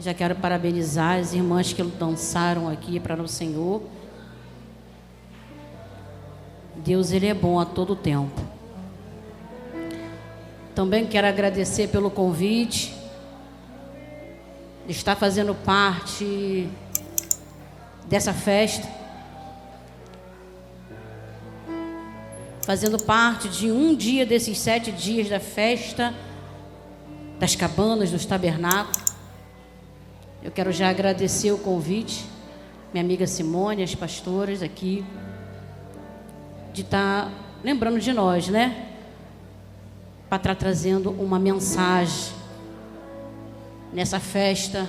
Já quero parabenizar as irmãs que dançaram aqui para o Senhor. Deus, Ele é bom a todo tempo. Também quero agradecer pelo convite de estar fazendo parte dessa festa, fazendo parte de um dia desses 7 dias da festa das cabanas, dos tabernáculos. Eu quero já agradecer o convite, minha amiga Simone, as pastoras aqui, de estar lembrando de nós, né? Para estar trazendo uma mensagem nessa festa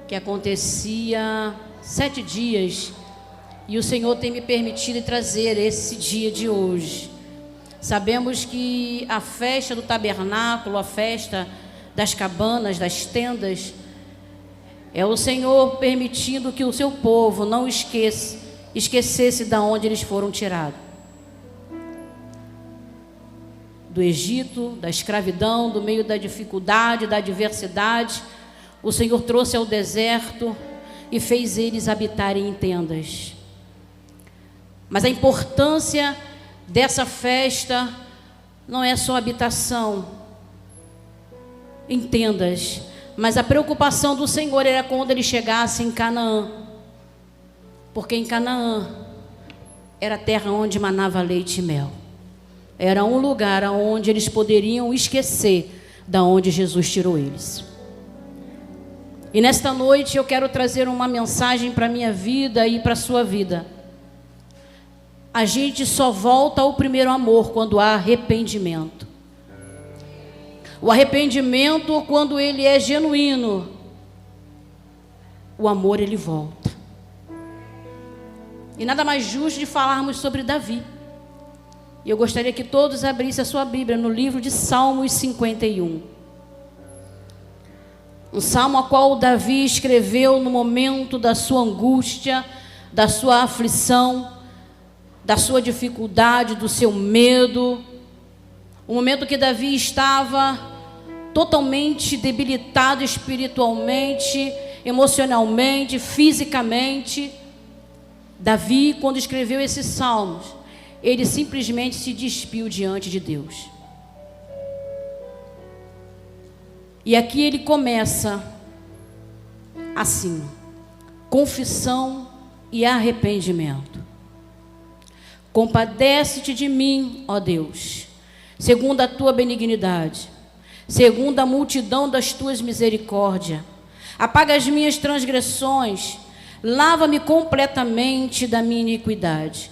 que acontecia 7 dias, e o Senhor tem me permitido trazer esse dia de hoje. Sabemos que a festa do tabernáculo, a festa das cabanas, das tendas, é o Senhor permitindo que o seu povo não esquecesse de onde eles foram tirados. Do Egito, da escravidão, do meio da dificuldade, da adversidade, o Senhor trouxe ao deserto e fez eles habitarem em tendas. Mas a importância dessa festa não é só habitação em tendas, mas a preocupação do Senhor era quando ele chegasse em Canaã, porque em Canaã era a terra onde manava leite e mel. Era um lugar onde eles poderiam esquecer da onde Jesus tirou eles. E nesta noite eu quero trazer uma mensagem para a minha vida e para a sua vida. A gente só volta ao primeiro amor quando há arrependimento. O arrependimento, quando ele é genuíno, o amor ele volta. E nada mais justo de falarmos sobre Davi. E eu gostaria que todos abrissem a sua Bíblia no livro de Salmos 51. Um salmo a qual Davi escreveu no momento da sua angústia, da sua aflição, da sua dificuldade, do seu medo. Um momento que Davi estava totalmente debilitado espiritualmente, emocionalmente, fisicamente. Davi, quando escreveu esses salmos, ele simplesmente se despiu diante de Deus. E aqui ele começa assim: confissão e arrependimento. Compadece-te de mim, ó Deus, segundo a tua benignidade, segundo a multidão das tuas misericórdias. Apaga as minhas transgressões, lava-me completamente da minha iniquidade.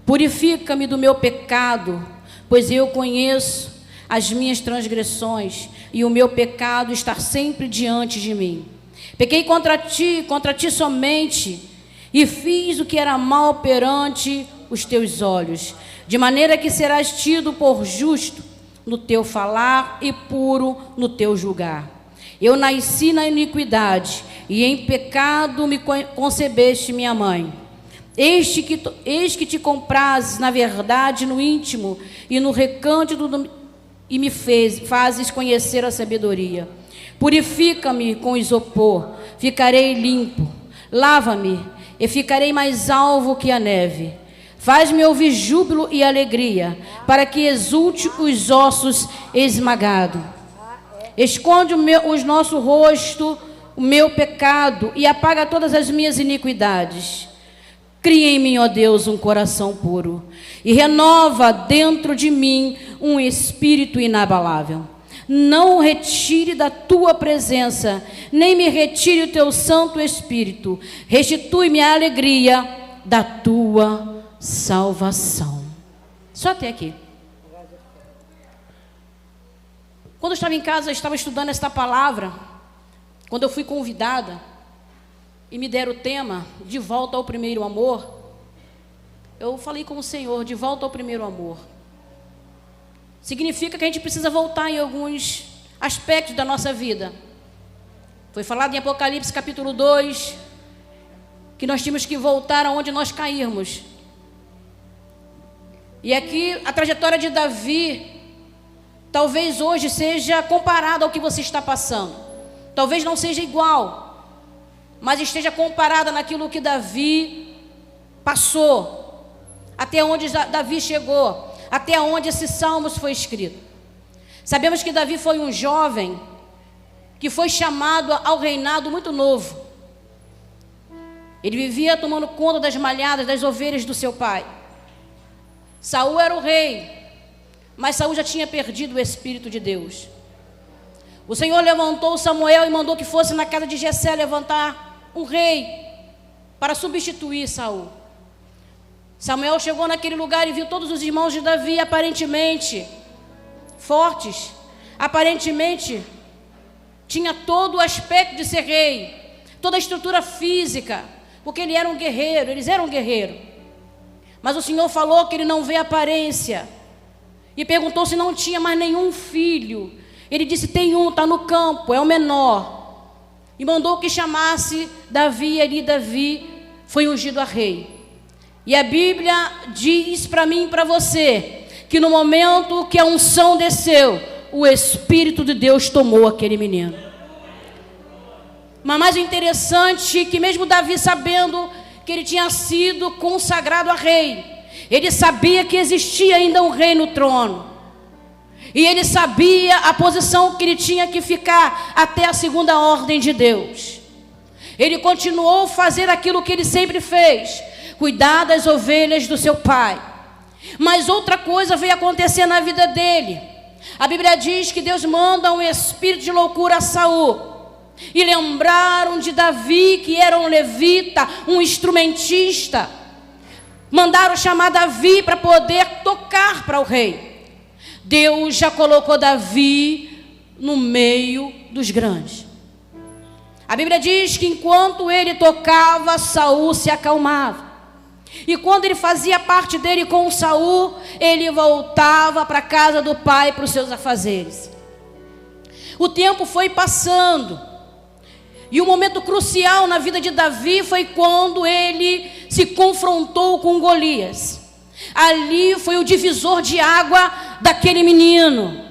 Purifica-me do meu pecado, pois eu conheço as minhas transgressões, e o meu pecado está sempre diante de mim. Pequei contra ti somente, e fiz o que era mal perante os teus olhos, de maneira que serás tido por justo no teu falar e puro no teu julgar. Eu nasci na iniquidade, e em pecado me concebeste minha mãe. Eis que te comprazes, na verdade, no íntimo e no recanto e me fazes conhecer a sabedoria. Purifica-me com isopor, ficarei limpo. Lava-me e ficarei mais alvo que a neve. Faz-me ouvir júbilo e alegria, para que exulte os ossos esmagados. Esconde o nosso rosto, o meu pecado, e apaga todas as minhas iniquidades. Cria em mim, ó Deus, um coração puro, e renova dentro de mim um espírito inabalável. Não retire da tua presença, nem me retire o teu Santo Espírito. Restitui-me a alegria da tua salvação. Só até aqui. Quando eu estava em casa, eu estava estudando esta palavra, quando eu fui convidada, e me deram o tema, de volta ao primeiro amor, eu falei com o Senhor, de volta ao primeiro amor. Significa que a gente precisa voltar em alguns aspectos da nossa vida. Foi falado em Apocalipse capítulo 2, que nós tínhamos que voltar aonde nós caímos. E aqui a trajetória de Davi, talvez hoje seja comparada ao que você está passando. talvez não seja igual, mas esteja comparada naquilo que Davi passou, até onde Davi chegou, até onde esse Salmos foi escrito. Sabemos que Davi foi um jovem que foi chamado ao reinado muito novo. Ele vivia tomando conta das malhadas, das ovelhas do seu pai. Saul era o rei, mas Saul já tinha perdido o Espírito de Deus. O Senhor levantou Samuel e mandou que fosse na casa de Jessé levantar um rei para substituir Saul. Samuel chegou naquele lugar e viu todos os irmãos de Davi aparentemente fortes, aparentemente tinha todo o aspecto de ser rei, toda a estrutura física, porque ele era um guerreiro, eles eram guerreiros. Mas o Senhor falou que ele não vê aparência, e perguntou se não tinha mais nenhum filho. Ele disse: tem um, está no campo, é o menor. E mandou que chamasse Davi, e ali Davi foi ungido a rei. E a Bíblia diz para mim e para você, que no momento que a unção desceu, o Espírito de Deus tomou aquele menino. Mas mais interessante é que mesmo Davi sabendo que ele tinha sido consagrado a rei, ele sabia que existia ainda um rei no trono. E ele sabia a posição que ele tinha que ficar até a segunda ordem de Deus. Ele continuou a fazer aquilo que ele sempre fez, cuidar das ovelhas do seu pai. Mas outra coisa veio acontecer na vida dele. A Bíblia diz que Deus manda um espírito de loucura a Saul. E lembraram de Davi, que era um levita, um instrumentista. Mandaram chamar Davi para poder tocar para o rei. Deus já colocou Davi no meio dos grandes. A Bíblia diz que enquanto ele tocava, Saul se acalmava. E quando ele fazia parte dele com Saul, ele voltava para a casa do pai, para os seus afazeres. O tempo foi passando, e um momento crucial na vida de Davi foi quando ele se confrontou com Golias. Ali foi o divisor de água daquele menino.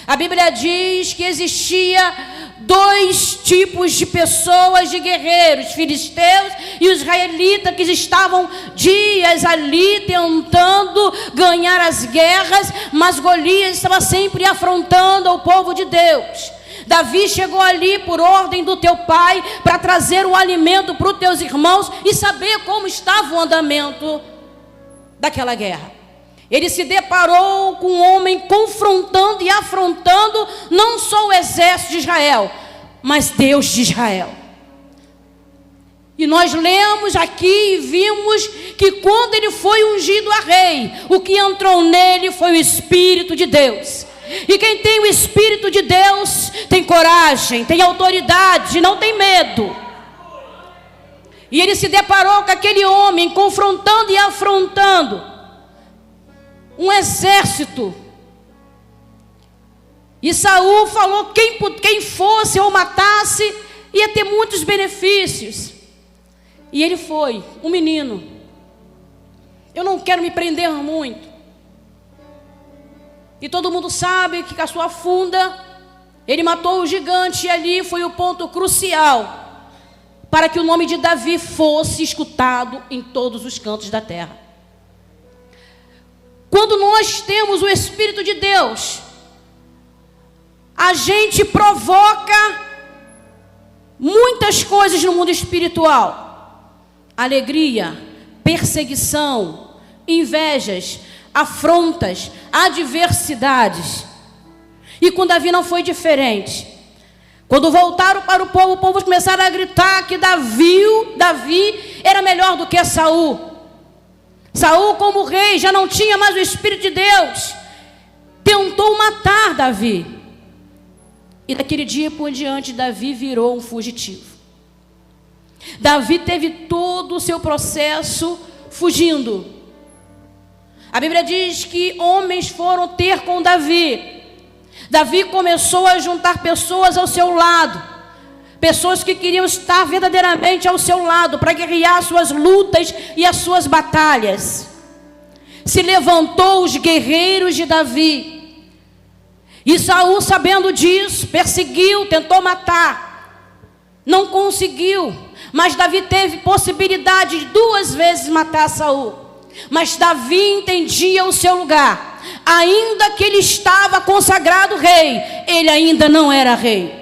A Bíblia diz que existia dois tipos de pessoas, de guerreiros, filisteus e os israelitas, que estavam dias ali tentando ganhar as guerras, mas Golias estava sempre afrontando o povo de Deus. Davi chegou ali por ordem do teu pai para trazer o alimento para os teus irmãos e saber como estava o andamento daquela guerra. Ele se deparou com um homem confrontando e afrontando não só o exército de Israel, mas Deus de Israel. E nós lemos aqui e vimos que quando ele foi ungido a rei, o que entrou nele foi o Espírito de Deus. E quem tem o Espírito de Deus tem coragem, tem autoridade, não tem medo. E ele se deparou com aquele homem confrontando e afrontando um exército. E Saul falou: quem fosse ou matasse ia ter muitos benefícios. E ele foi, um menino. Eu não quero me prender muito. E todo mundo sabe que com a sua funda ele matou o gigante, e ali foi o ponto crucial para que o nome de Davi fosse escutado em todos os cantos da terra. Quando nós temos o Espírito de Deus, a gente provoca muitas coisas no mundo espiritual: alegria, perseguição, invejas, afrontas, adversidades. E com Davi não foi diferente. Quando voltaram para o povo começaram a gritar que Davi era melhor do que Saul. Saul, como rei, já não tinha mais o Espírito de Deus. Tentou matar Davi. E daquele dia por diante, Davi virou um fugitivo. Davi teve todo o seu processo fugindo. A Bíblia diz que homens foram ter com Davi. Davi começou a juntar pessoas ao seu lado, pessoas que queriam estar verdadeiramente ao seu lado para guerrear as suas lutas e as suas batalhas. Se levantou os guerreiros de Davi. E Saul, sabendo disso, perseguiu, tentou matar. não conseguiu, mas Davi teve possibilidade de 2 vezes matar Saul. Mas Davi entendia o seu lugar. Ainda que ele estava consagrado rei, ele ainda não era rei.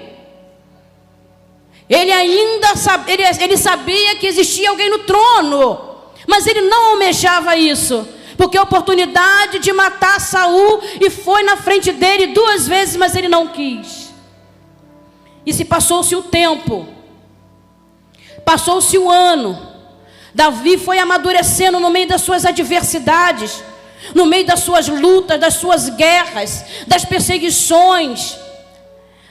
Ele sabia que existia alguém no trono, mas ele não almejava isso, porque a oportunidade de matar Saul e foi na frente dele 2 vezes, mas ele não quis. E se passou-se o tempo, passou-se o ano. Davi foi amadurecendo no meio das suas adversidades, no meio das suas lutas, das suas guerras, das perseguições.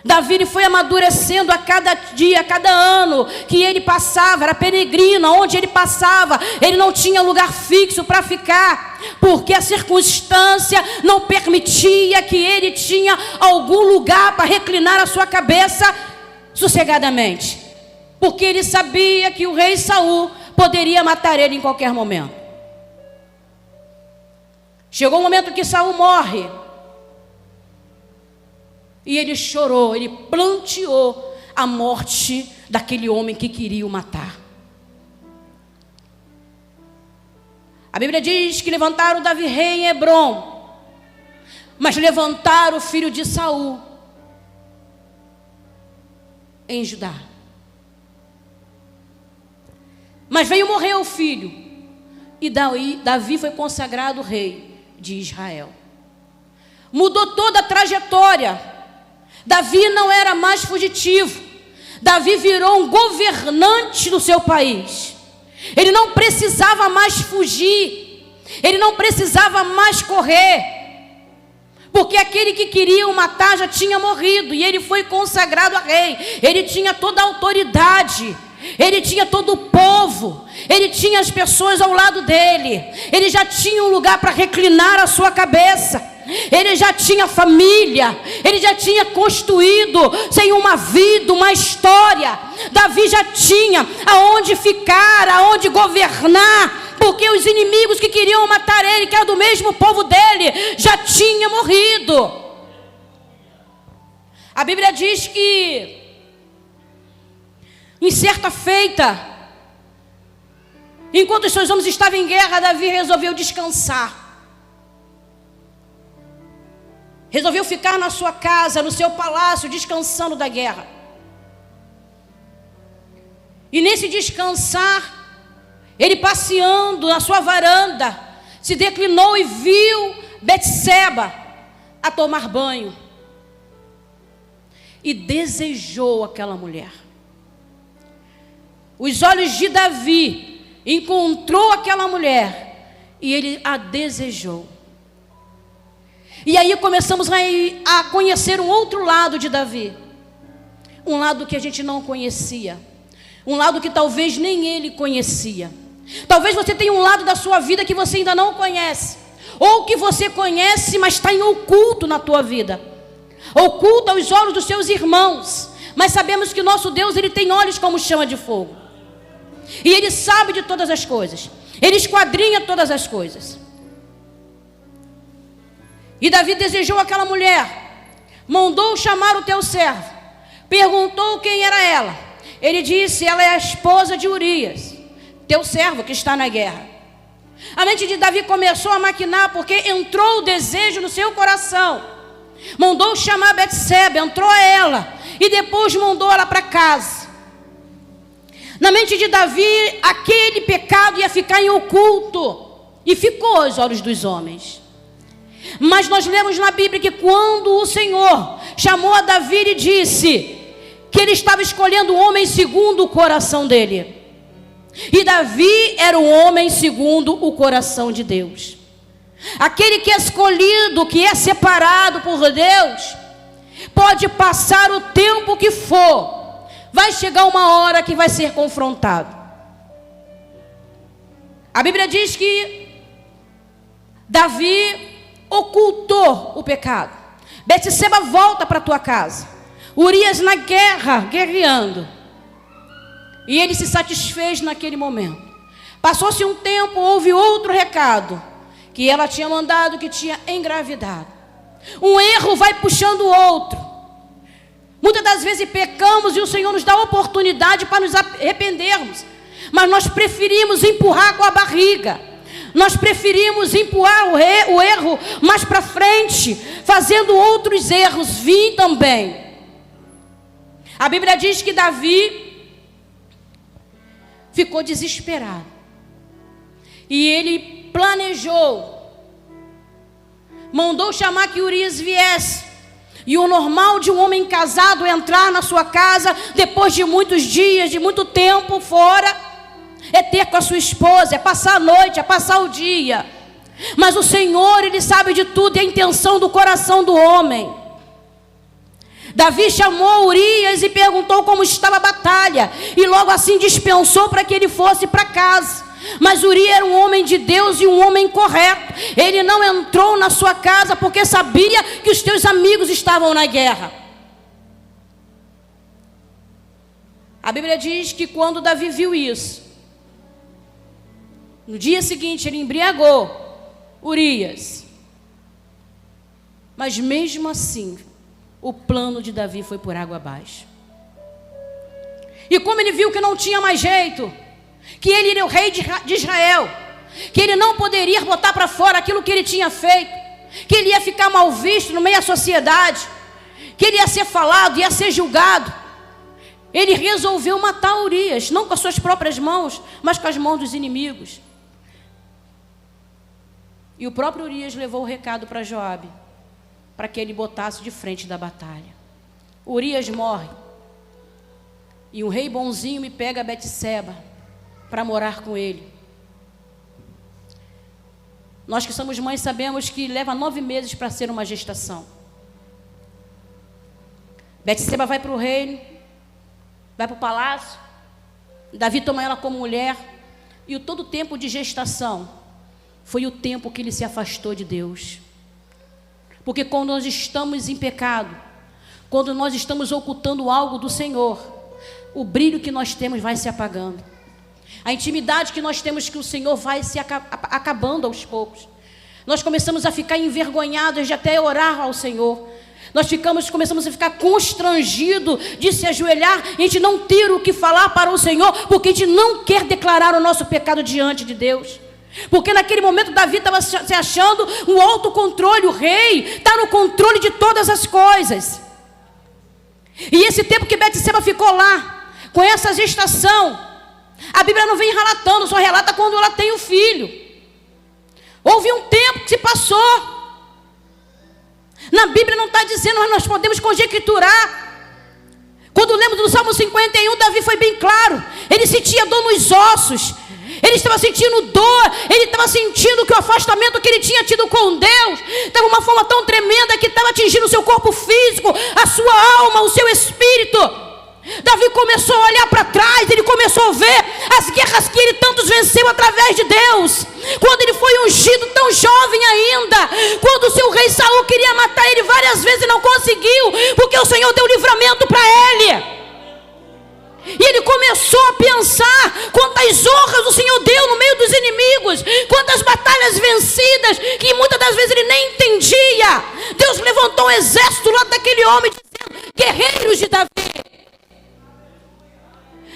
Davi ele foi amadurecendo a cada dia, a cada ano que ele passava, era peregrino, onde ele passava, ele não tinha lugar fixo para ficar, porque a circunstância não permitia que ele tinha algum lugar para reclinar a sua cabeça sossegadamente, porque ele sabia que o rei Saul poderia matar ele em qualquer momento. Chegou o momento que Saul morre, e ele chorou, ele planteou a morte daquele homem que queria o matar. A Bíblia diz que levantaram Davi rei em Hebrom, mas levantaram o filho de Saul em Judá. Mas veio morrer o filho, e Davi foi consagrado rei de Israel. Mudou toda a trajetória. Davi não era mais fugitivo. Davi virou um governante do seu país. Ele não precisava mais fugir. Ele não precisava mais correr. Porque aquele que queria o matar já tinha morrido. E ele foi consagrado a rei. Ele tinha toda a autoridade. Ele tinha todo o povo. Ele tinha as pessoas ao lado dele. Ele já tinha um lugar para reclinar a sua cabeça. Ele já tinha família, ele já tinha construído sem uma vida, uma história. Davi já tinha aonde ficar, aonde governar, porque os inimigos que queriam matar ele, que era do mesmo povo dele, já tinham morrido. A Bíblia diz que em certa feita, enquanto os seus homens estavam em guerra, Davi resolveu descansar. Resolveu ficar na sua casa, no seu palácio, descansando da guerra. E nesse descansar, ele passeando na sua varanda, se declinou e viu Betseba a tomar banho. E desejou aquela mulher. Os olhos de Davi encontrou aquela mulher e ele a desejou. E aí começamos a conhecer um outro lado de Davi. Um lado que a gente não conhecia. Um lado que talvez nem ele conhecia. Talvez você tenha um lado da sua vida que você ainda não conhece. Ou que você conhece, mas está em oculto na tua vida. Oculto aos olhos dos seus irmãos. Mas sabemos que o nosso Deus, ele tem olhos como chama de fogo. E ele sabe de todas as coisas. Ele esquadrinha todas as coisas. E Davi desejou aquela mulher, mandou chamar o teu servo, perguntou quem era ela. Ele disse: ela é a esposa de Urias, teu servo que está na guerra. A mente de Davi começou a maquinar, porque entrou o desejo no seu coração. Mandou chamar Betseba, entrou ela, e depois mandou ela para casa. Na mente de Davi, aquele pecado ia ficar em oculto, e ficou aos olhos dos homens. Mas nós lemos na Bíblia que quando o Senhor chamou a Davi, ele disse que ele estava escolhendo um homem segundo o coração dele. E Davi era um homem segundo o coração de Deus. Aquele que é escolhido, que é separado por Deus, pode passar o tempo que for, vai chegar uma hora que vai ser confrontado. A Bíblia diz que Davi ocultou o pecado. Betseba volta para a tua casa. Urias na guerra, guerreando. E ele se satisfez naquele momento. Passou-se um tempo, houve outro recado, que ela tinha mandado, que tinha engravidado. Um erro vai puxando o outro. Muitas das vezes pecamos e o Senhor nos dá a oportunidade para nos arrependermos. Mas nós preferimos empurrar com a barriga. Nós preferimos empurrar o erro mais para frente, fazendo outros erros vir também. A Bíblia diz que Davi ficou desesperado. E ele planejou, mandou chamar que Urias viesse. E o normal de um homem casado entrar na sua casa, depois de muitos dias, de muito tempo fora, é ter com a sua esposa, é passar a noite, é passar o dia. Mas o Senhor, Ele sabe de tudo, e a intenção do coração do homem. Davi chamou Urias e perguntou como estava a batalha, e logo assim dispensou para que ele fosse para casa. Mas Urias era um homem de Deus e um homem correto. Ele não entrou na sua casa porque sabia que os teus amigos estavam na guerra. A Bíblia diz que quando Davi viu isso, no dia seguinte ele embriagou Urias. Mas mesmo assim, o plano de Davi foi por água abaixo. E como ele viu que não tinha mais jeito, que ele era o rei de Israel, que ele não poderia botar para fora aquilo que ele tinha feito, que ele ia ficar mal visto no meio da sociedade, que ele ia ser falado, ia ser julgado, ele resolveu matar Urias, não com as suas próprias mãos, mas com as mãos dos inimigos. E o próprio Urias levou o recado para Joabe, para que ele botasse de frente da batalha. Urias morre, e um rei bonzinho me pega Betseba para morar com ele. Nós que somos mães sabemos que leva 9 meses para ser uma gestação. Betseba vai para o reino, vai para o palácio. Davi toma ela como mulher. E todo o tempo de gestação foi o tempo que ele se afastou de Deus. Porque quando nós estamos em pecado, quando nós estamos ocultando algo do Senhor, o brilho que nós temos vai se apagando. A intimidade que nós temos com o Senhor vai se acabando aos poucos. Nós começamos a ficar envergonhados de até orar ao Senhor. Nós começamos a ficar constrangidos de se ajoelhar. E a gente não ter o que falar para o Senhor, porque a gente não quer declarar o nosso pecado diante de Deus. Porque naquele momento Davi estava se achando o autocontrole, o rei está no controle de todas as coisas. E esse tempo que Betseba ficou lá, com essa gestação, a Bíblia não vem relatando, só relata quando ela tem o filho. Houve um tempo que se passou. Na Bíblia não está dizendo, mas nós podemos conjecturar. Quando lemos do Salmo 51, Davi foi bem claro. Ele sentia dor nos ossos. Ele estava sentindo dor. Ele estava sentindo que o afastamento que ele tinha tido com Deus estava de uma forma tão tremenda que estava atingindo o seu corpo físico, a sua alma, o seu espírito. Davi começou a olhar para trás, ele começou a ver as guerras que ele tantos venceu através de Deus. Quando ele foi ungido tão jovem ainda, quando o seu rei Saul queria matar ele várias vezes e não conseguiu, porque o Senhor deu livramento para ele. E ele começou a pensar quantas honras o Senhor deu no meio dos inimigos, quantas batalhas vencidas, que muitas das vezes ele nem entendia. Deus levantou um exército lá daquele homem, dizendo, guerreiros de Davi.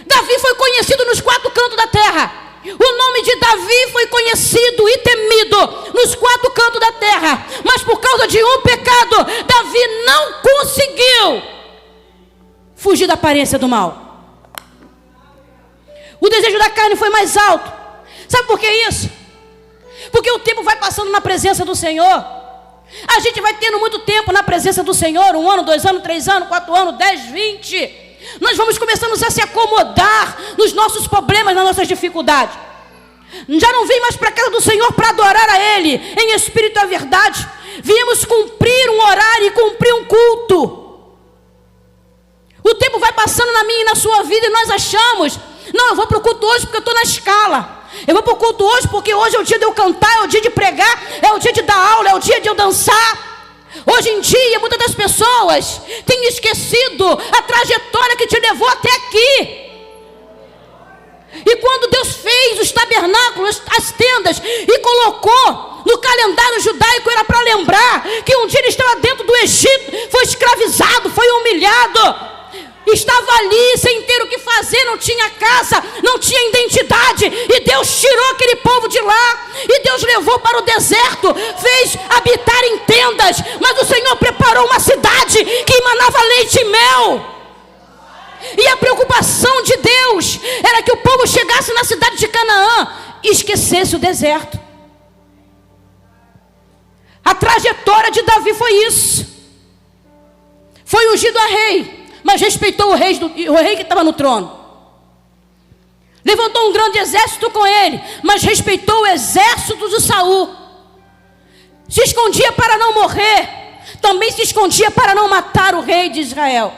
Davi foi conhecido nos 4 cantos da terra. O nome de Davi foi conhecido e temido nos 4 cantos da terra. Mas por causa de um pecado, Davi não conseguiu fugir da aparência do mal. O desejo da carne foi mais alto. Sabe por que isso? Porque o tempo vai passando na presença do Senhor. A gente vai tendo muito tempo na presença do Senhor. 1 ano, 2 anos, 3 anos, 4 anos, 10, 20. Nós vamos começando a se acomodar nos nossos problemas, nas nossas dificuldades. Já não vim mais para a casa do Senhor para adorar a Ele em espírito e verdade. Viemos cumprir um horário e cumprir um culto. O tempo vai passando na minha e na sua vida e nós achamos, não, eu vou para o culto hoje porque eu estou na escala. Eu vou para o culto hoje porque hoje é o dia de eu cantar, é o dia de pregar, é o dia de dar aula, é o dia de eu dançar. Hoje em dia, muitas das pessoas têm esquecido a trajetória que te levou até aqui. E quando Deus fez os tabernáculos, as tendas, e colocou no calendário judaico, era para lembrar que um dia ele estava dentro do Egito, foi escravizado, foi humilhado. Estava ali sem ter o que fazer, não tinha casa, não tinha identidade, e Deus tirou aquele povo de lá, e Deus levou para o deserto, fez habitar em tendas, mas o Senhor preparou uma cidade que emanava leite e mel. E a preocupação de Deus era que o povo chegasse na cidade de Canaã e esquecesse o deserto. A trajetória de Davi foi isso. Foi ungido a rei, mas respeitou o rei que estava no trono. Levantou um grande exército com ele, mas respeitou o exército de Saul. Se escondia para não morrer, também se escondia para não matar o rei de Israel.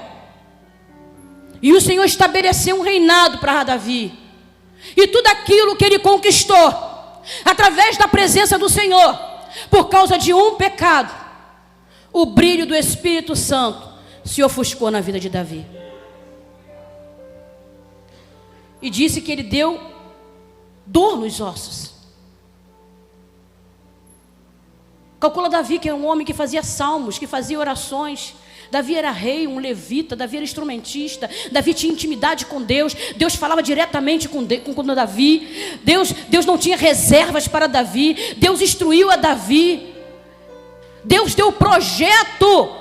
E o Senhor estabeleceu um reinado para Davi. E tudo aquilo que ele conquistou, através da presença do Senhor, por causa de um pecado, o brilho do Espírito Santo se ofuscou na vida de Davi. E disse que ele deu dor nos ossos. Calcula Davi, que era um homem que fazia salmos, que fazia orações. Davi era rei, um levita, Davi era instrumentista, Davi tinha intimidade com Deus, Deus falava diretamente com Davi, Deus não tinha reservas para Davi, Deus instruiu a Davi, Deus deu o projeto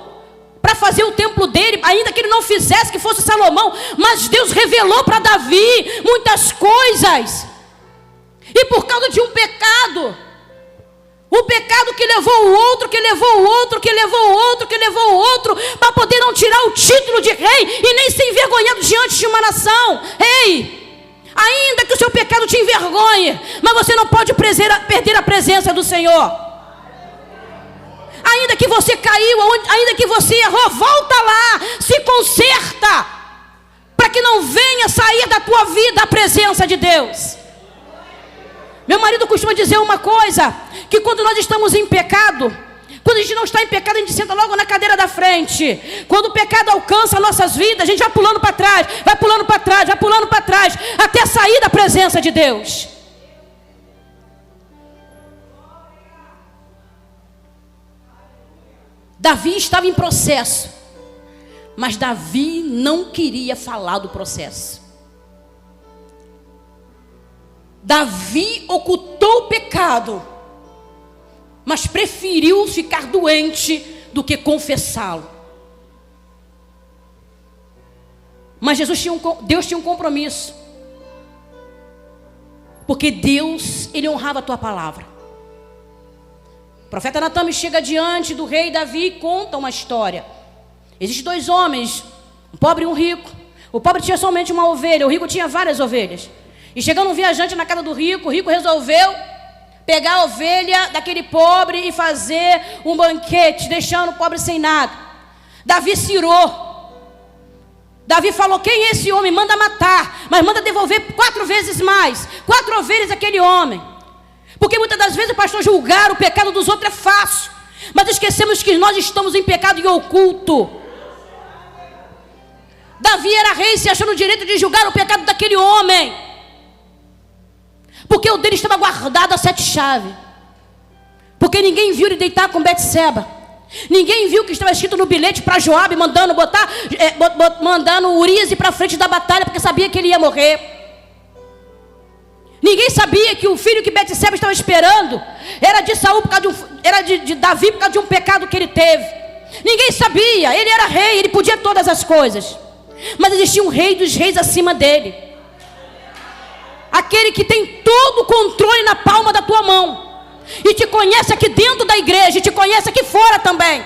para fazer o templo dele, ainda que ele não fizesse, que fosse Salomão, mas Deus revelou para Davi muitas coisas, e por causa de um pecado, o pecado que levou o outro, que levou o outro, que levou o outro, que levou o outro, para poder não tirar o título de rei e nem ser envergonhado diante de uma nação. Ei, ainda que o seu pecado te envergonhe, mas você não pode perder a presença do Senhor. Ainda que você caiu, ainda que você errou, volta lá, se conserta, para que não venha sair da tua vida a presença de Deus. Meu marido costuma dizer uma coisa, que quando nós estamos em pecado, quando a gente não está em pecado, a gente senta logo na cadeira da frente. Quando o pecado alcança nossas vidas, a gente vai pulando para trás, vai pulando para trás, vai pulando para trás, até sair da presença de Deus. Davi estava em processo, mas Davi não queria falar do processo. Davi ocultou o pecado, mas preferiu ficar doente do que confessá-lo. Mas Deus tinha um compromisso, porque Deus, Ele honrava a tua palavra. O profeta Natan chega diante do rei Davi e conta uma história. Existem dois homens, um pobre e um rico. O pobre tinha somente uma ovelha, o rico tinha várias ovelhas. E chegando um viajante na casa do rico, o rico resolveu pegar a ovelha daquele pobre e fazer um banquete, deixando o pobre sem nada. Davi se irou. Davi falou: quem é esse homem? Manda matar, mas manda devolver 4 vezes mais, 4 ovelhas àquele homem. Porque muitas das vezes o pastor julgar o pecado dos outros é fácil, mas esquecemos que nós estamos em pecado e oculto. Davi era rei, se achando o direito de julgar o pecado daquele homem, porque o dele estava guardado a 7 chaves. Porque ninguém viu ele deitar com Betseba. Ninguém viu o que estava escrito no bilhete para Joabe, mandando Urias ir para frente da batalha, porque sabia que ele ia morrer. Ninguém sabia que o filho que Betseba estava esperando era de Saul, era de Davi, por causa de um pecado que ele teve. Ninguém sabia, ele era rei, ele podia todas as coisas, mas existia um rei dos reis acima dele, aquele que tem todo o controle na palma da tua mão, e te conhece aqui dentro da igreja, e te conhece aqui fora também,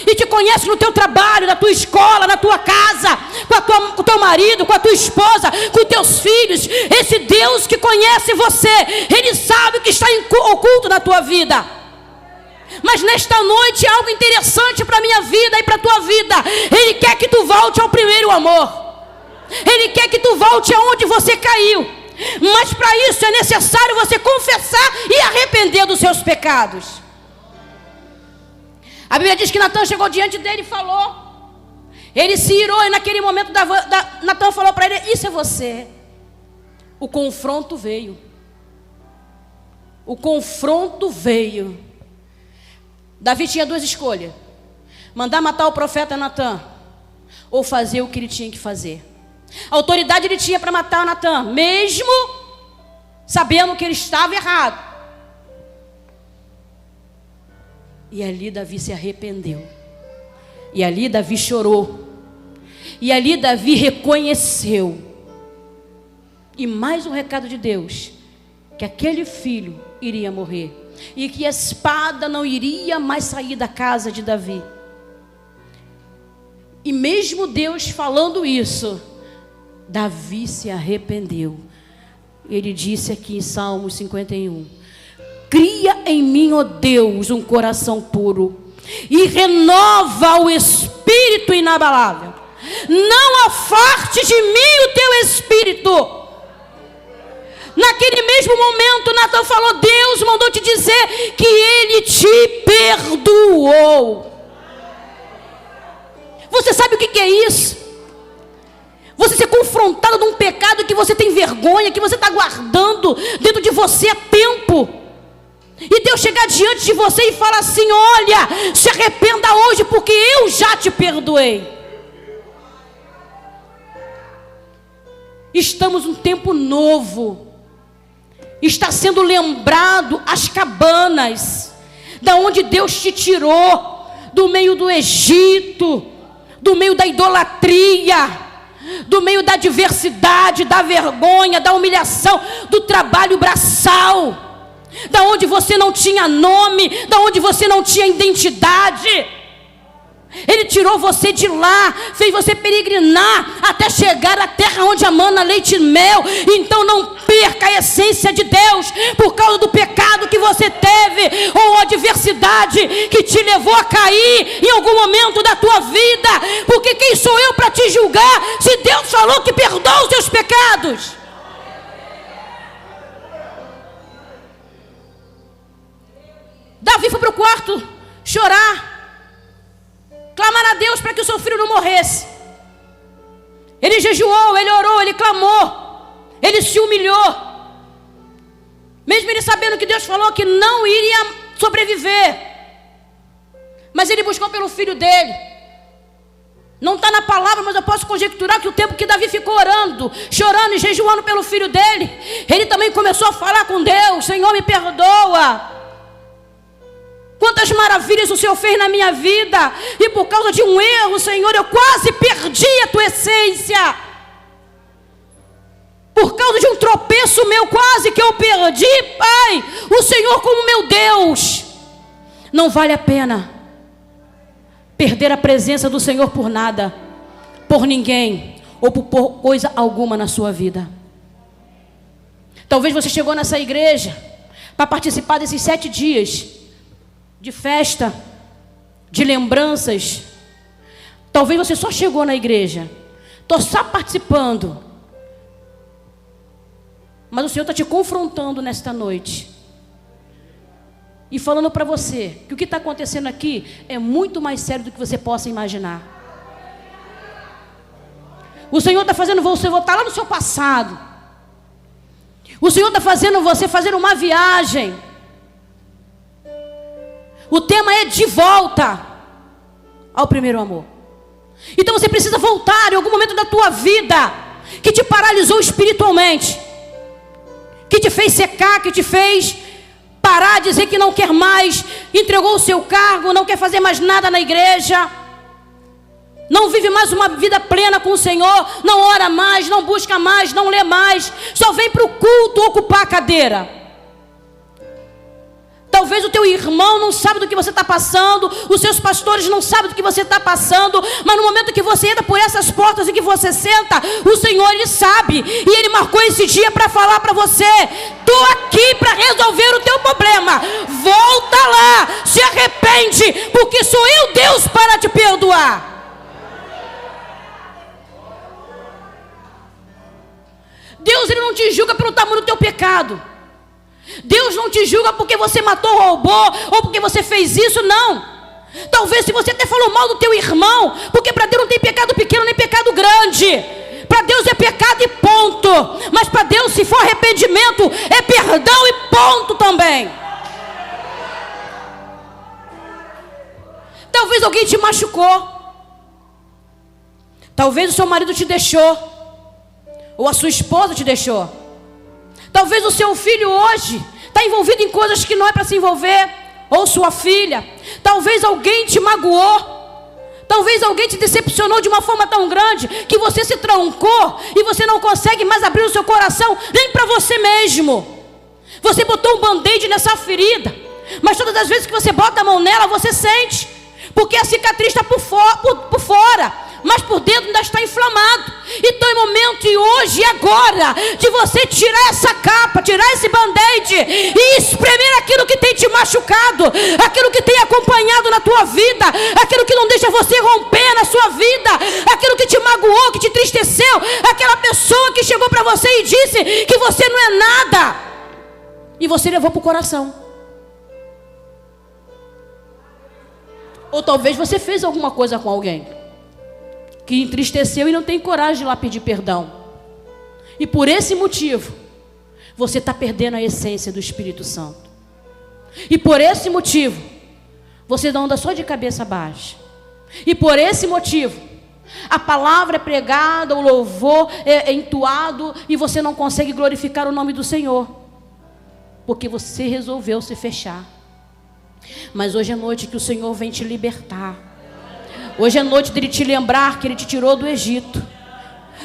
e te conhece no teu trabalho, na tua escola, na tua casa, com o teu marido, com a tua esposa, com os teus filhos. Esse Deus que conhece você, Ele sabe o que está oculto na tua vida. Mas nesta noite é algo interessante para a minha vida e para a tua vida. Ele quer que tu volte ao primeiro amor. Ele quer que tu volte aonde você caiu. Mas para isso é necessário você confessar e arrepender dos seus pecados. A Bíblia diz que Natan chegou diante dele e falou. Ele se irou, e naquele momento Natan falou para ele: isso é você. O confronto veio. O confronto veio. Davi tinha 2 escolhas: Mandar matar o profeta Natan, ou fazer o que ele tinha que fazer. A autoridade ele tinha para matar Natan, mesmo sabendo que ele estava errado. E ali Davi se arrependeu. E ali Davi chorou. E ali Davi reconheceu. E mais um recado de Deus, que aquele filho iria morrer. E que a espada não iria mais sair da casa de Davi. E mesmo Deus falando isso, Davi se arrependeu. Ele disse aqui em Salmos 51: cria em mim, ó Deus, um coração puro, e renova o espírito inabalável. Não afaste de mim o teu espírito. Naquele mesmo momento, Natan falou: Deus mandou te dizer que Ele te perdoou. Você sabe o que é isso? Você ser confrontado de um pecado que você tem vergonha, que você está guardando dentro de você há tempo. E Deus chegar diante de você e falar assim: olha, se arrependa hoje, porque eu já te perdoei. Estamos num tempo novo. Está sendo lembrado as cabanas, da onde Deus te tirou, do meio do Egito, do meio da idolatria, do meio da adversidade, da vergonha, da humilhação, do trabalho braçal, da onde você não tinha nome, da onde você não tinha identidade. Ele tirou você de lá, fez você peregrinar até chegar à terra onde emana leite e mel. Então não perca a essência de Deus por causa do pecado que você teve, ou a adversidade que te levou a cair em algum momento da tua vida. Porque quem sou eu para te julgar, se Deus falou que perdoa os teus pecados? Davi foi para o quarto chorar, clamar a Deus para que o seu filho não morresse. Ele jejuou, ele orou, ele clamou, ele se humilhou, mesmo ele sabendo que Deus falou que não iria sobreviver. Mas ele buscou pelo filho dele. Não está na palavra, mas eu posso conjecturar que o tempo que Davi ficou orando, chorando e jejuando pelo filho dele, ele também começou a falar com Deus: Senhor, me perdoa. Quantas maravilhas o Senhor fez na minha vida, e por causa de um erro, Senhor, eu quase perdi a tua essência. Por causa de um tropeço meu, quase que eu perdi, Pai, o Senhor como meu Deus. Não vale a pena perder a presença do Senhor por nada, por ninguém, ou por coisa alguma na sua vida. Talvez você chegou nessa igreja para participar desses 7 dias de festa, de lembranças. Talvez você só chegou na igreja, estou só participando, mas o Senhor está te confrontando nesta noite e falando para você que o que está acontecendo aqui é muito mais sério do que você possa imaginar. O Senhor está fazendo você voltar lá no seu passado. O Senhor está fazendo você fazer uma viagem. O tema é de volta ao primeiro amor. Então você precisa voltar em algum momento da tua vida que te paralisou espiritualmente, que te fez secar, que te fez parar, dizer que não quer mais, entregou o seu cargo, não quer fazer mais nada na igreja, não vive mais uma vida plena com o Senhor, não ora mais, não busca mais, não lê mais, só vem para o culto ocupar a cadeira. Talvez o teu irmão não sabe do que você está passando, os seus pastores não sabem do que você está passando, mas no momento que você entra por essas portas e que você senta, o Senhor, Ele sabe, e Ele marcou esse dia para falar para você: estou aqui para resolver o teu problema, volta lá, se arrepende, porque sou eu Deus para te perdoar. Deus, Ele não te julga pelo tamanho do teu pecado. Deus não te julga porque você matou, roubou, ou porque você fez isso, não. Talvez se você até falou mal do teu irmão, porque para Deus não tem pecado pequeno nem pecado grande. Para Deus é pecado e ponto. Mas para Deus, se for arrependimento, é perdão e ponto também. Talvez alguém te machucou. Talvez o seu marido te deixou, ou a sua esposa te deixou. Talvez o seu filho hoje está envolvido em coisas que não é para se envolver, ou sua filha. Talvez alguém te magoou. Talvez alguém te decepcionou de uma forma tão grande que você se trancou e você não consegue mais abrir o seu coração nem para você mesmo. Você botou um band-aid nessa ferida, mas todas as vezes que você bota a mão nela, você sente, porque a cicatriz está por fora, mas por dentro ainda está inflamado. Então é momento, e hoje e agora, de você tirar essa capa, tirar esse band-aid e espremer aquilo que tem te machucado, aquilo que tem acompanhado na tua vida, aquilo que não deixa você romper na sua vida, aquilo que te magoou, que te entristeceu, aquela pessoa que chegou para você e disse que você não é nada, e você levou para o coração. Ou talvez você fez alguma coisa com alguém que entristeceu e não tem coragem de ir lá pedir perdão. E por esse motivo, você está perdendo a essência do Espírito Santo. E por esse motivo, você anda só de cabeça baixa. E por esse motivo, a palavra é pregada, o louvor é entoado, e você não consegue glorificar o nome do Senhor, porque você resolveu se fechar. Mas hoje é noite que o Senhor vem te libertar. Hoje é noite dele te lembrar que ele te tirou do Egito.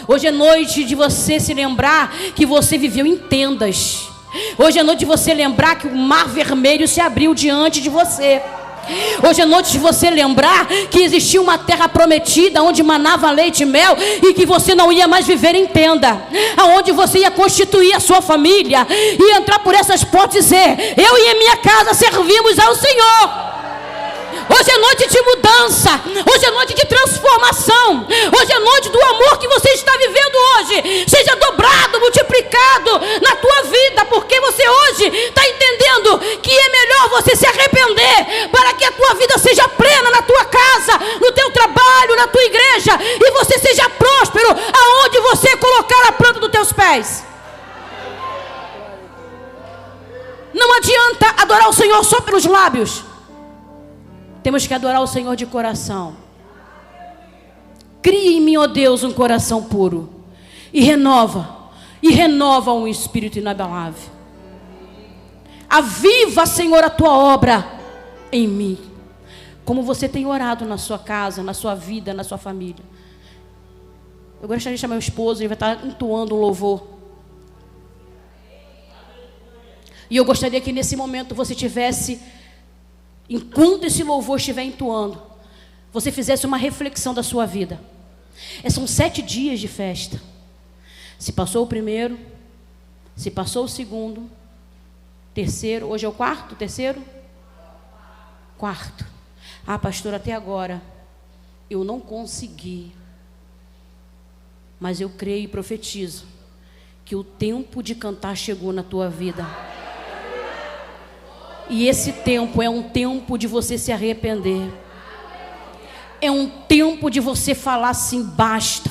Hoje é noite de você se lembrar que você viveu em tendas. Hoje é noite de você lembrar que o mar vermelho se abriu diante de você. Hoje é noite de você lembrar que existia uma terra prometida onde manava leite e mel, e que você não ia mais viver em tenda, aonde você ia constituir a sua família e entrar por essas portas e dizer: eu e a minha casa servimos ao Senhor. Hoje é noite de mudança, hoje é noite de transformação, hoje é noite do amor que você está vivendo hoje seja dobrado, multiplicado na tua vida, porque você hoje está entendendo que é melhor você se arrepender para que a tua vida seja plena na tua casa, no teu trabalho, na tua igreja, e você seja próspero aonde você colocar a planta dos teus pés. Não adianta adorar o Senhor só pelos lábios. Temos que adorar o Senhor de coração. Cria em mim, ó Deus, um coração puro, e renova um espírito inabalável. Aviva, Senhor, a tua obra em mim. Como você tem orado na sua casa, na sua vida, na sua família. Eu gostaria de chamar meu esposo, ele vai estar entoando um louvor. E eu gostaria que nesse momento você tivesse, enquanto esse louvor estiver entoando, você fizesse uma reflexão da sua vida. São 7 dias de festa. Se passou o primeiro, se passou o segundo, terceiro, hoje é o quarto, terceiro? Quarto. Ah, pastor, até agora eu não consegui. Mas eu creio e profetizo que o tempo de cantar chegou na tua vida. E esse tempo é um tempo de você se arrepender. É um tempo de você falar assim: basta.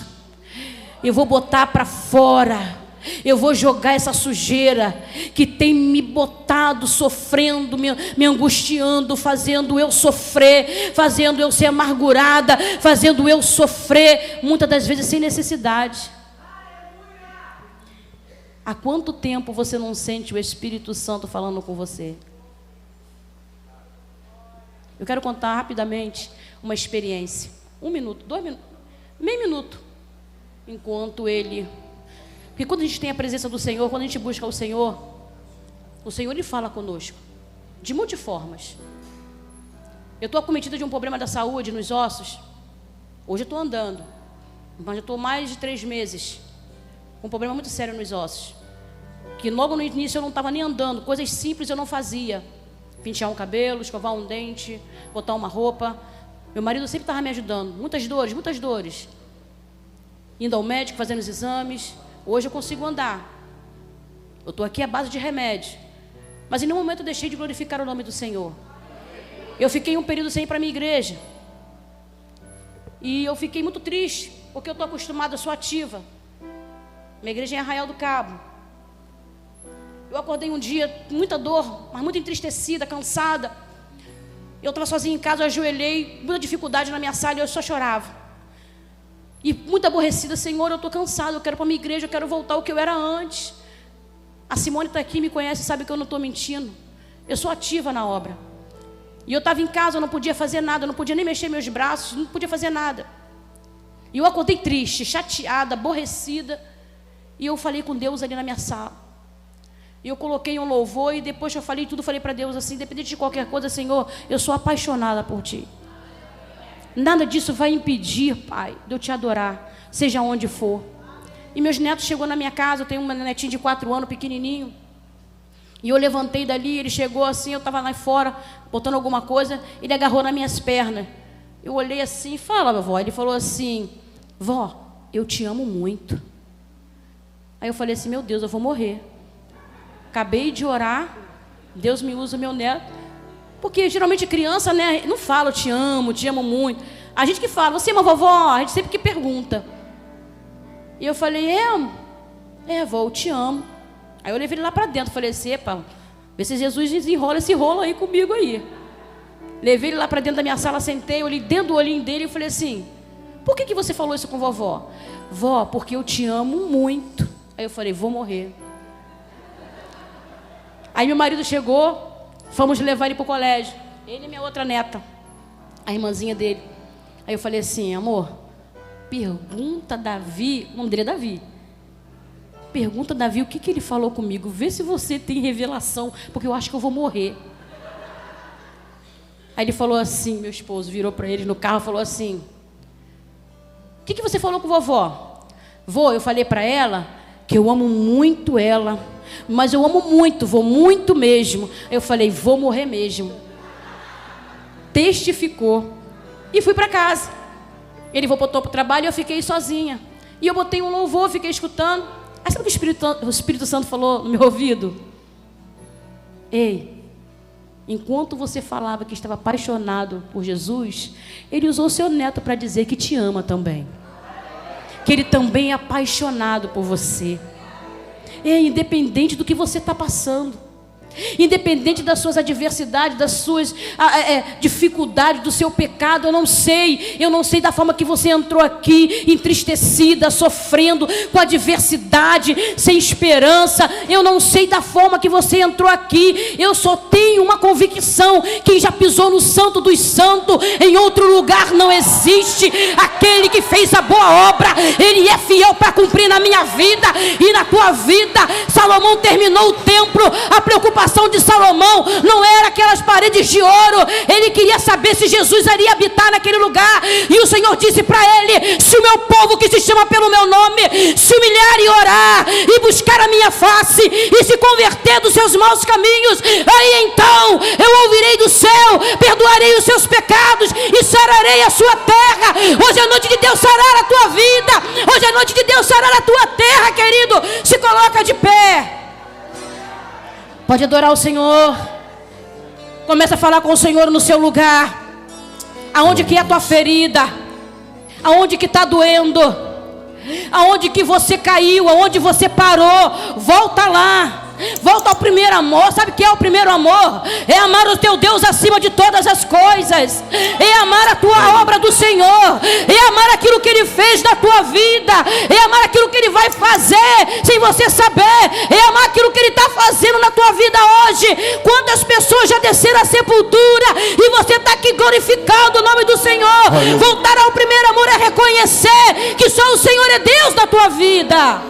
Eu vou botar para fora. Eu vou jogar essa sujeira que tem me botado sofrendo, me angustiando, fazendo eu sofrer, fazendo eu ser amargurada, fazendo eu sofrer, muitas das vezes sem necessidade. Há quanto tempo você não sente o Espírito Santo falando com você? Eu quero contar rapidamente uma experiência. 1 minuto, 2 minutos, meio minuto. Enquanto ele... Porque quando a gente tem a presença do Senhor, quando a gente busca o Senhor ele fala conosco de multiformas. Eu estou acometida de um problema da saúde nos ossos. Hoje eu estou andando, mas eu estou mais de 3 meses com um problema muito sério nos ossos, que logo no início eu não estava nem andando. Coisas simples eu não fazia: pentear um cabelo, escovar um dente, botar uma roupa. Meu marido sempre estava me ajudando. Muitas dores. Indo ao médico, fazendo os exames. Hoje eu consigo andar. Eu estou aqui à base de remédio. Mas em nenhum momento eu deixei de glorificar o nome do Senhor. Eu fiquei um período sem ir para a minha igreja. E eu fiquei muito triste, porque eu estou acostumada, eu sou ativa. Minha igreja é em Arraial do Cabo. Eu acordei um dia com muita dor, mas muito entristecida, cansada. Eu estava sozinha em casa, eu ajoelhei, muita dificuldade na minha sala, e eu só chorava. E muito aborrecida, Senhor, eu estou cansada, eu quero para a minha igreja, eu quero voltar ao que eu era antes. A Simone está aqui, me conhece, sabe que eu não estou mentindo. Eu sou ativa na obra. E eu estava em casa, eu não podia fazer nada, eu não podia nem mexer meus braços, não podia fazer nada. E eu acordei triste, chateada, aborrecida. E eu falei com Deus ali na minha sala. E eu coloquei um louvor, e depois que eu falei tudo, falei para Deus assim, independente de qualquer coisa, Senhor, eu sou apaixonada por Ti. Nada disso vai impedir, Pai, de eu Te adorar, seja onde for. E meus netos chegou na minha casa, eu tenho um netinho de 4 anos, pequenininho. E eu levantei dali, ele chegou assim, eu estava lá fora, botando alguma coisa, ele agarrou nas minhas pernas. Eu olhei assim, fala, vovó. Ele falou assim, vó, eu te amo muito. Aí eu falei assim, meu Deus, eu vou morrer. Acabei de orar, Deus me usa o meu neto. Porque geralmente criança, né, não fala, eu te amo muito. A gente que fala, você ama a vovó? A gente sempre que pergunta. E eu falei, vó, eu te amo. Aí eu levei ele lá para dentro, falei assim, epa, vê se Jesus desenrola esse rolo aí comigo aí. Levei ele lá para dentro da minha sala, sentei, olhei dentro do olhinho dele e falei assim, por que você falou isso com vovó? Vó, porque eu te amo muito. Aí eu falei, vou morrer. Aí meu marido chegou, fomos levar ele para o colégio. Ele e minha outra neta, a irmãzinha dele. Aí eu falei assim, amor, pergunta Davi, o nome dele é Davi. Pergunta Davi o que ele falou comigo. Vê se você tem revelação, porque eu acho que eu vou morrer. Aí ele falou assim, meu esposo virou para ele no carro e falou assim, o que você falou com vovó? Vô, eu falei para ela que eu amo muito ela, mas eu amo muito, vou muito mesmo. Eu falei, vou morrer mesmo. Testificou. E fui para casa. Ele voltou para o trabalho e eu fiquei sozinha. E eu botei um louvor, fiquei escutando. Aí sabe o que o Espírito Santo falou no meu ouvido? Ei, enquanto você falava que estava apaixonado por Jesus, Ele usou o seu neto para dizer que te ama também. Que Ele também é apaixonado por você. Ei, independente do que você está passando, independente das suas adversidades, das suas dificuldades, do seu pecado, eu não sei da forma que você entrou aqui, entristecida, sofrendo, com adversidade, sem esperança, eu não sei da forma que você entrou aqui, eu só tenho uma convicção, quem já pisou no santo dos santos, em outro lugar não existe, aquele que fez a boa obra, Ele é fiel para cumprir na minha vida e na tua vida. Salomão terminou o templo, a preocupação de Salomão não era aquelas paredes de ouro, ele queria saber se Jesus iria habitar naquele lugar, e o Senhor disse para ele, se o meu povo que se chama pelo meu nome, se humilhar e orar, e buscar a minha face, e se converter dos seus maus caminhos, aí então, eu ouvirei do céu, perdoarei os seus pecados, e sararei a sua terra. Hoje é noite de Deus sarar a tua vida, hoje é noite de Deus sarar a tua terra, querido, se coloca de pé. Pode adorar o Senhor. Começa a falar com o Senhor no seu lugar. Aonde que é a tua ferida? Aonde que está doendo? Aonde que você caiu? Aonde você parou? Volta lá. Volta ao primeiro amor. Sabe o que é o primeiro amor? É amar o teu Deus acima de todas as coisas. É amar a tua obra do Senhor. É amar aquilo que Ele fez na tua vida. É amar aquilo que Ele vai fazer sem você saber. É amar aquilo que Ele está fazendo na tua vida hoje. Quantas pessoas já desceram à sepultura e você está aqui glorificando o nome do Senhor. Voltar ao primeiro amor é reconhecer que só o Senhor é Deus na tua vida.